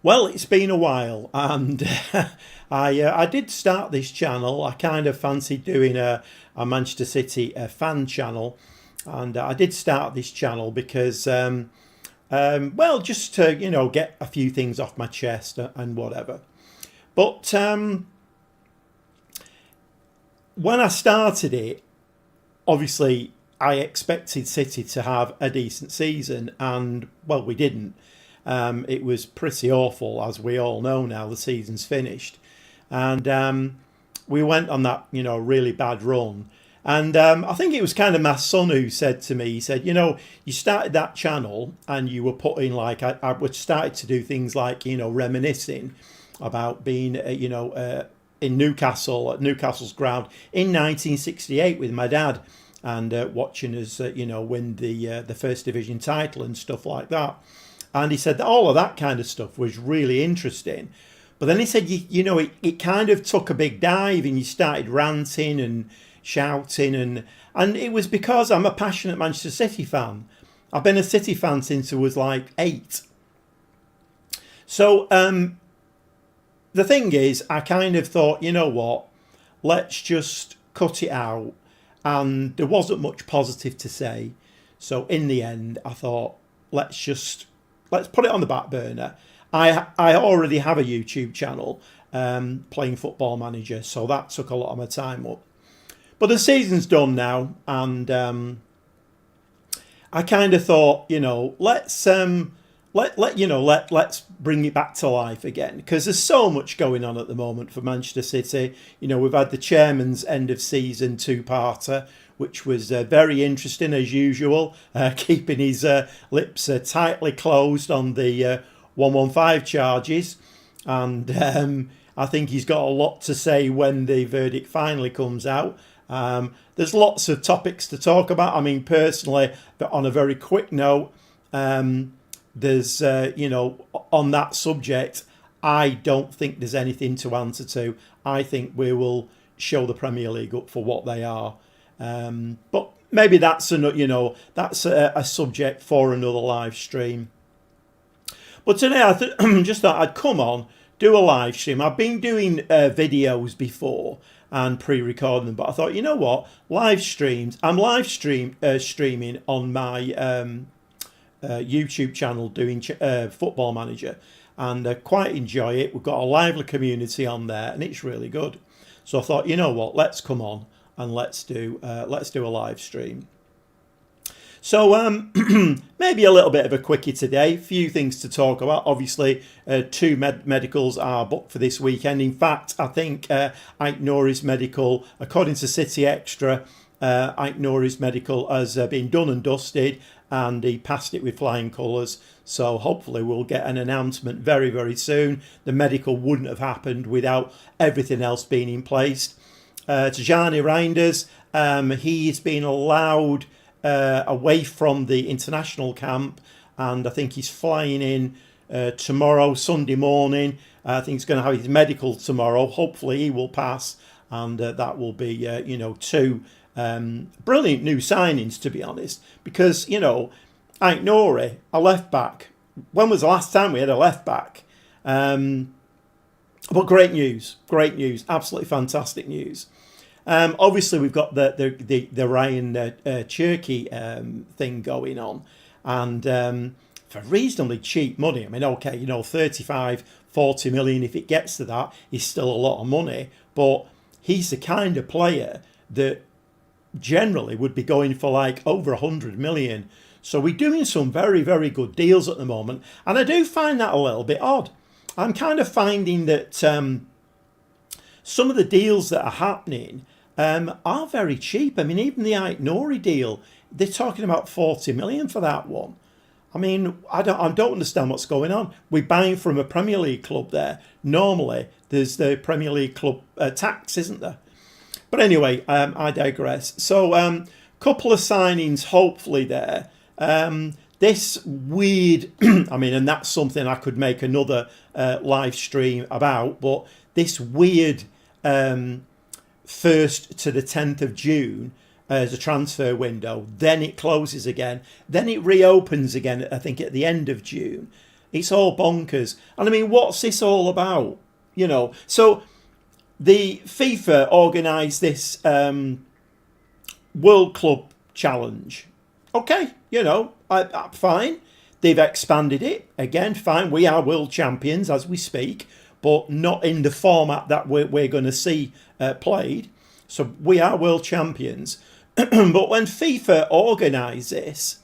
Well, it's been a while, and I did start this channel. I kind of fancied doing a Manchester City fan channel, and I did start this channel because, well, just to get a few things off my chest and whatever. But when I started it, obviously I expected City to have a decent season, and well, we didn't. It was pretty awful, as we all know now. The season's finished, and we went on that really bad run. And I think it was kind of my son who said to me, he said, you started that channel and you were putting like I would started to do things like reminiscing about being in Newcastle at Newcastle's ground in 1968 with my dad, and watching us win the First Division title and stuff like that. And he said that all of that kind of stuff was really interesting. But then he said, it kind of took a big dive and you started ranting and shouting. And it was because I'm a passionate Manchester City fan. I've been a City fan since I was like 8. So the thing is, I kind of thought, you know what, let's just cut it out. And there wasn't much positive to say. So in the end, I thought, let's put it on the back burner. I already have a YouTube channel playing Football Manager, so that took a lot of my time up. But the season's done now, and I kind of thought, let's bring it back to life again, because there's so much going on at the moment for Manchester City. We've had the chairman's end of season 2-parter, which was very interesting as usual, keeping his lips tightly closed on the 115 charges. And I think he's got a lot to say when the verdict finally comes out. There's lots of topics to talk about. I mean, personally, but on a very quick note, there's, on that subject, I don't think there's anything to answer to. I think we will show the Premier League up for what they are. But maybe that's a subject for another live stream. But today I just thought I'd come on, do a live stream. I've been doing videos before and pre-recording them, but I thought, you know what, live streams. I'm streaming on my YouTube channel doing Football Manager, and quite enjoy it. We've got a lively community on there, and it's really good. So I thought, you know what, let's come on and let's do a live stream. So maybe a little bit of a quickie today. Few things to talk about. Obviously, 2 medicals are booked for this weekend. In fact, I think Ike Nouri's medical, according to City Extra, Ike Nouri's medical has been done and dusted, and he passed it with flying colours. So hopefully we'll get an announcement very, very soon. The medical wouldn't have happened without everything else being in place. Tijjani Rijnders, he's been allowed away from the international camp, and I think he's flying in tomorrow, Sunday morning. I think he's going to have his medical tomorrow. Hopefully he will pass, and that will be 2 brilliant new signings, to be honest, because Ike Nouri, a left back. When was the last time we had a left back? But great news, absolutely fantastic news. Obviously, we've got the Rayan Turkey thing going on, and for reasonably cheap money. I mean, okay, 35, 40 million, if it gets to that, is still a lot of money, but he's the kind of player that generally would be going for like over 100 million. So we're doing some very, very good deals at the moment, and I do find that a little bit odd. I'm kind of finding that some of the deals that are happening are very cheap. I mean, even the Ike Nouri deal, they're talking about 40 million for that one. I mean, I don't understand what's going on. We're buying from a Premier League club there. Normally, there's the Premier League club tax, isn't there? But anyway, I digress. So, couple of signings, hopefully there. This weird, I mean, and that's something I could make another live stream about, but this weird 1st to the 10th of June as a transfer window, then it closes again, then it reopens again, I think at the end of June. It's all bonkers. And I mean, what's this all about? You know, so the FIFA organised this World Club Challenge. Okay, you know, fine. They've expanded it. Again, fine. We are world champions as we speak, but not in the format that we're going to see played. So we are world champions. But when FIFA organised this,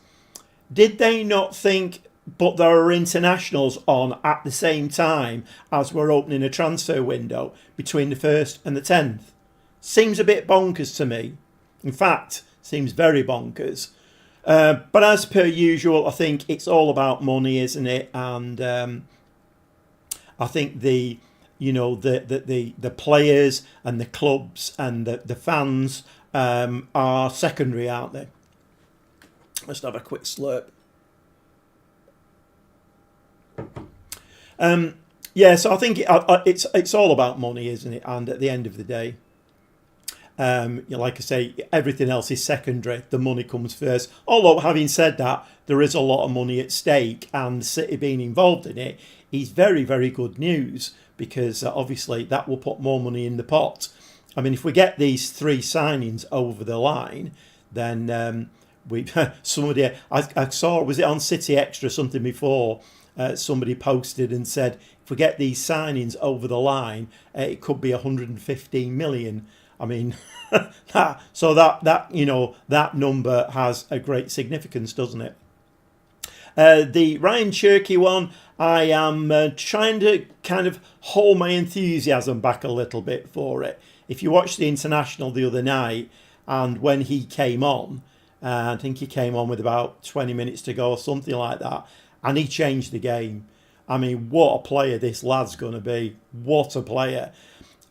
did they not think, but there are internationals on at the same time as we're opening a transfer window between the 1st and the 10th? Seems a bit bonkers to me. In fact, seems very bonkers. But as per usual, I think it's all about money, isn't it? And I think the players and the clubs and the fans are secondary, aren't they? Let's have a quick slurp. So I think it's all about money, isn't it? And at the end of the day, like I say, everything else is secondary. The money comes first. Although, having said that, there is a lot of money at stake, and City being involved in it is very, very good news, because obviously that will put more money in the pot. I mean, if we get these 3 signings over the line, then somebody I saw, was it on City Extra something before? Somebody posted and said, if we get these signings over the line, it could be 115 million. I mean, that number has a great significance, doesn't it? The Ryan Cherky one, I am trying to kind of hold my enthusiasm back a little bit for it. If you watched the International the other night, and when he came on, I think he came on with about 20 minutes to go or something like that, and he changed the game. I mean, what a player this lad's going to be. What a player.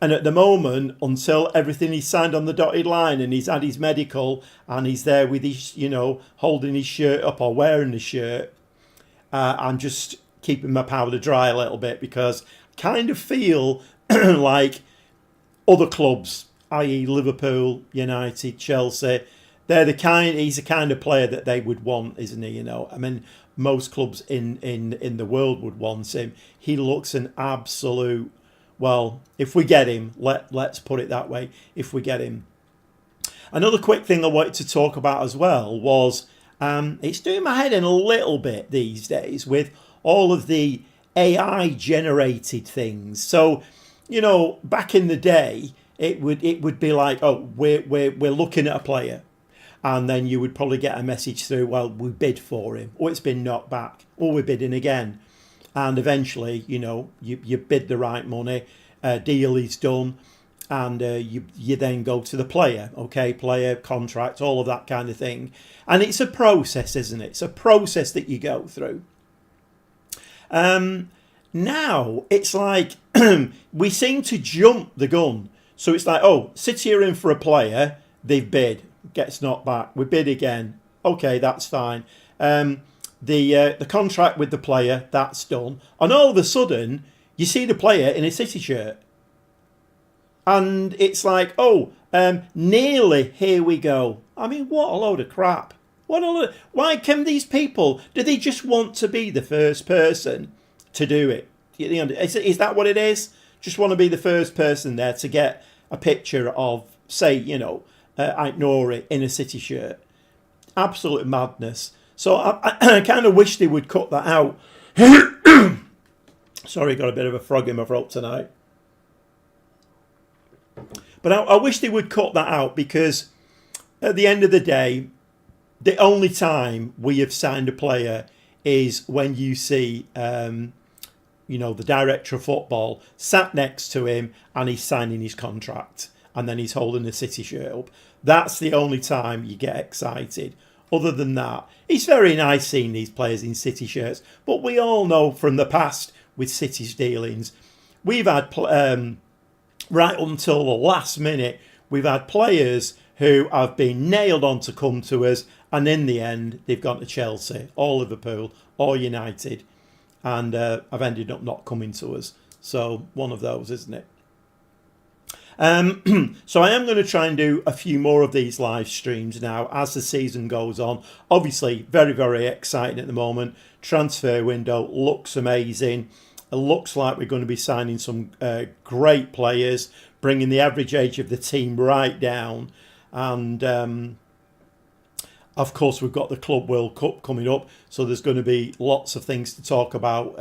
And at the moment, until everything is signed on the dotted line and he's had his medical and he's there with his, holding his shirt up or wearing the shirt, I'm just keeping my powder dry a little bit, because I kind of feel like other clubs, i.e. Liverpool, United, Chelsea, he's the kind of player that they would want, isn't he? I mean, most clubs in the world would want him. He looks an absolute... Well, if we get him, let's put it that way, if we get him. Another quick thing I wanted to talk about as well was, it's doing my head in a little bit these days with all of the AI-generated things. So, back in the day, it would be like, oh, we're looking at a player. And then you would probably get a message through, well, we bid for him, or it's been knocked back, or we're bidding again. And eventually, you bid the right money, deal is done, and you then go to the player, okay, player, contract, all of that kind of thing. And it's a process, isn't it? It's a process that you go through. Now, it's like we seem to jump the gun. So it's like, oh, City are in for a player, they've bid, gets knocked back, we bid again, okay, that's fine. The contract with the player, that's done. And all of a sudden, you see the player in a City shirt. And it's like, oh, nearly, here we go. I mean, what a load of crap. Why can these people, do they just want to be the first person to do it? Is that what it is? Just want to be the first person there to get a picture of, say, Nouri in a City shirt. Absolute madness. So I kind of wish they would cut that out. Sorry, got a bit of a frog in my throat tonight. But I wish they would cut that out, because at the end of the day, the only time we have signed a player is when you see, the director of football sat next to him and he's signing his contract and then he's holding the City shirt up. That's the only time you get excited. Other than that, it's very nice seeing these players in City shirts. But we all know from the past with City's dealings, we've had, right until the last minute, we've had players who have been nailed on to come to us, and in the end, they've gone to Chelsea, or Liverpool, or United, and have ended up not coming to us. So, one of those, isn't it? So I am going to try and do a few more of these live streams now as the season goes on. Obviously, very, very exciting at the moment. Transfer window looks amazing. It looks like we're going to be signing some great players, bringing the average age of the team right down. And of course, we've got the Club World Cup coming up, so there's going to be lots of things to talk about.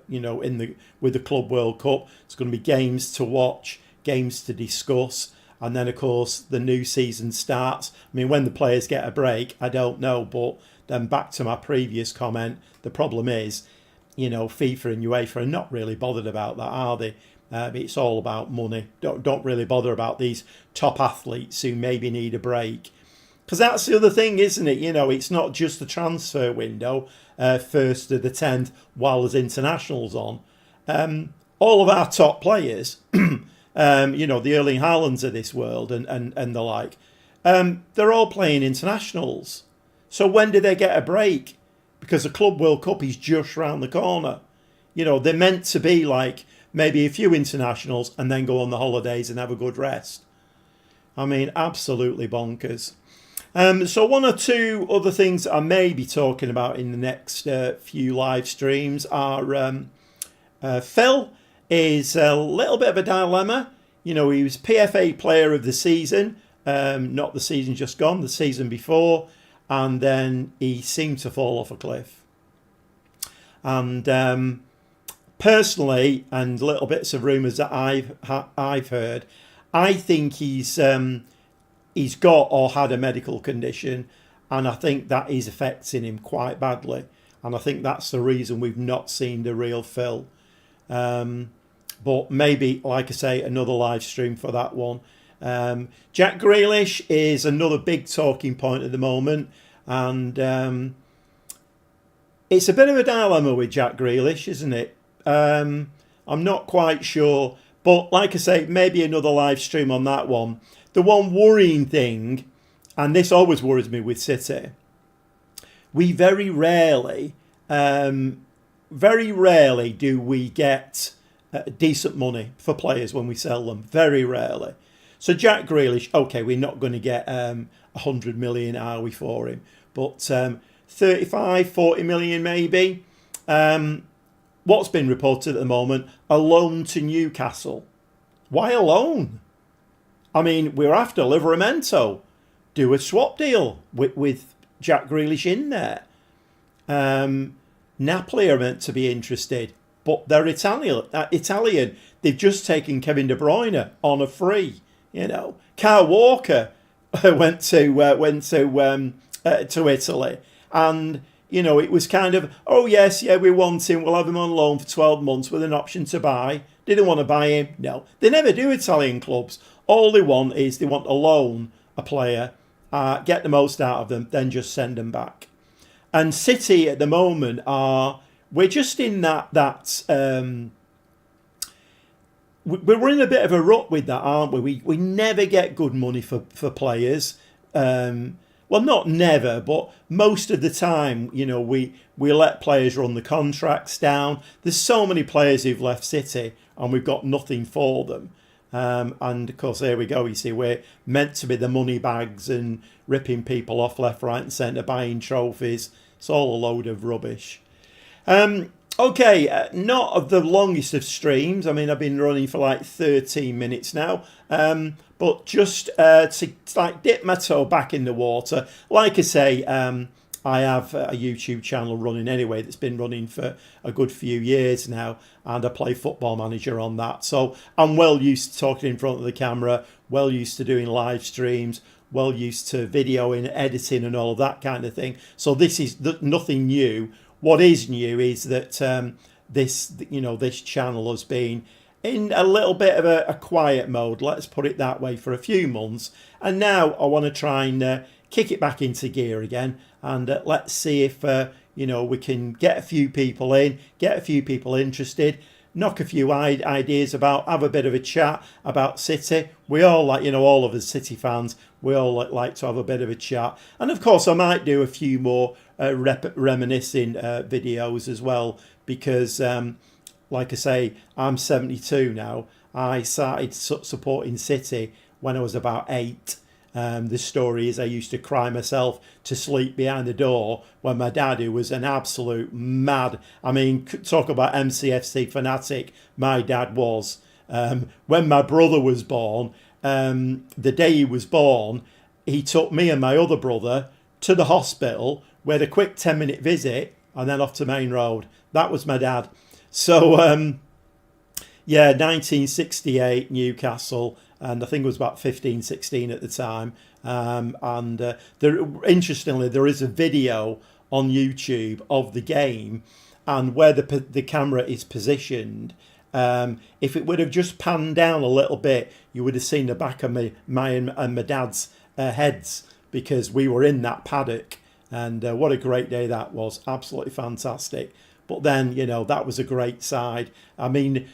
With the Club World Cup, it's going to be games to watch, games to discuss, and then of course the new season starts. I mean, when the players get a break, I don't know, but then back to my previous comment, the problem is, FIFA and UEFA are not really bothered about that, are they? It's all about money. Don't really bother about these top athletes who maybe need a break. Because that's the other thing, isn't it? It's not just the transfer window, 1st to the 10th, while there's internationals on. All of our top players, the Erling Haalands of this world and the like, they're all playing internationals. So when do they get a break? Because the Club World Cup is just round the corner. They're meant to be like maybe a few internationals and then go on the holidays and have a good rest. I mean, absolutely bonkers. So one or two other things I may be talking about in the next few live streams are Phil is a little bit of a dilemma. He was PFA Player of the Season, not the season just gone, the season before, and then he seemed to fall off a cliff. And personally, and little bits of rumours that I've heard, I think he's got or had a medical condition, and I think that is affecting him quite badly. And I think that's the reason we've not seen the real Phil. But maybe, like I say, another live stream for that one. Jack Grealish is another big talking point at the moment, and it's a bit of a dilemma with Jack Grealish, isn't it? I'm not quite sure, but like I say, maybe another live stream on that one. The one worrying thing, and this always worries me with City, we very rarely do we get decent money for players when we sell them. Very rarely. So Jack Grealish, okay, we're not going to get 100 million, are we, for him? But 35, 40 million maybe. What's been reported at the moment, a loan to Newcastle. Why a loan? I mean, we're after Livramento. Do a swap deal with Jack Grealish in there. Napoli are meant to be interested, but they're Italian. They've just taken Kevin De Bruyne on a free. Kyle Walker went to Italy, and it was kind of, oh yes, yeah, we want him. We'll have him on loan for 12 months with an option to buy. Didn't want to buy him. No, they never do, Italian clubs. All they want is they want to loan a player, get the most out of them, then just send them back. And City at the moment we're just in that we're in a bit of a rut with that, aren't we? We never get good money for players. Well, not never, but most of the time, we let players run the contracts down. There's so many players who've left City and we've got nothing for them. And of course, there we go. You see, we're meant to be the money bags and ripping people off left, right and centre, buying trophies. It's all a load of rubbish. Okay, not of the longest of streams. I mean, I've been running for like 13 minutes now. But just to like dip my toe back in the water. Like I say, I have a YouTube channel running anyway that's been running for a good few years now, and I play Football Manager on that. So I'm well used to talking in front of the camera, well used to doing live streams, well used to videoing, editing and all of that kind of thing. So this is nothing new. What is new is that this channel has been in a little bit of a quiet mode, let's put it that way, for a few months. And now I want to try and kick it back into gear again. And let's see if, we can get a few people in, get a few people interested, knock a few ideas about, have a bit of a chat about City. We all like, all of us City fans, we all like to have a bit of a chat. And of course, I might do a few more reminiscing videos as well, because like I say, I'm 72 now, I started supporting City when I was about 8. The story is I used to cry myself to sleep behind the door when my dad, who was an absolute mad, I mean, talk about MCFC fanatic, my dad was. When my brother was born, the day he was born, he took me and my other brother to the hospital. We had a quick 10-minute visit and then off to Main Road. That was my dad. So, 1968, Newcastle, and I think it was about 15, 16 at the time. Interestingly, there is a video on YouTube of the game and where the camera is positioned. If it would have just panned down a little bit, you would have seen the back of my and my dad's heads, because we were in that paddock. And what a great day that was. Absolutely fantastic. But then, that was a great side. I mean,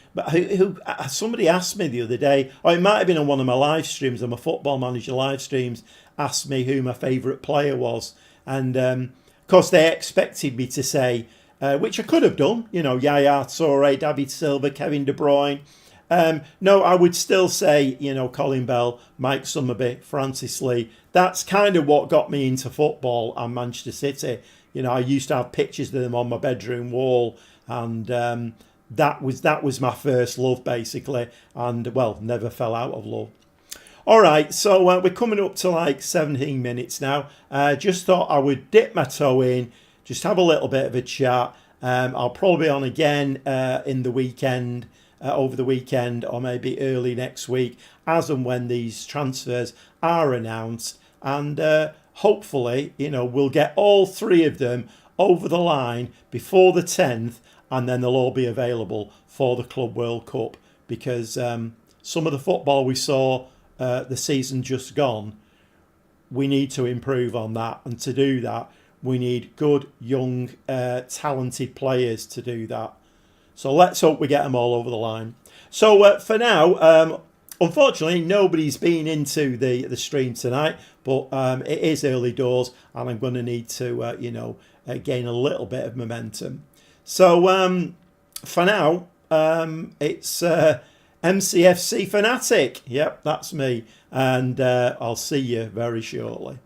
somebody asked me the other day, or it might have been on one of my live streams, on my Football Manager live streams, asked me who my favourite player was. And, of course, they expected me to say, which I could have done, Yaya Toure, David Silva, Kevin De Bruyne. No, I would still say, Colin Bell, Mike Summerby, Francis Lee. That's kind of what got me into football and Manchester City. I used to have pictures of them on my bedroom wall, and that was my first love, basically, and, well, never fell out of love. All right, so we're coming up to like 17 minutes now. Just thought I would dip my toe in, just have a little bit of a chat. I'll probably be on again in the weekend, over the weekend, or maybe early next week, as and when these transfers are announced. And hopefully, we'll get all 3 of them over the line before the 10th, and then they'll all be available for the Club World Cup, because some of the football we saw the season just gone, we need to improve on that. And to do that, we need good, young, talented players to do that. So let's hope we get them all over the line. So for now, unfortunately, nobody's been into the stream tonight, but it is early doors, and I'm going to need to, gain a little bit of momentum. So for now, it's MCFC Fanatic. Yep, that's me. And I'll see you very shortly.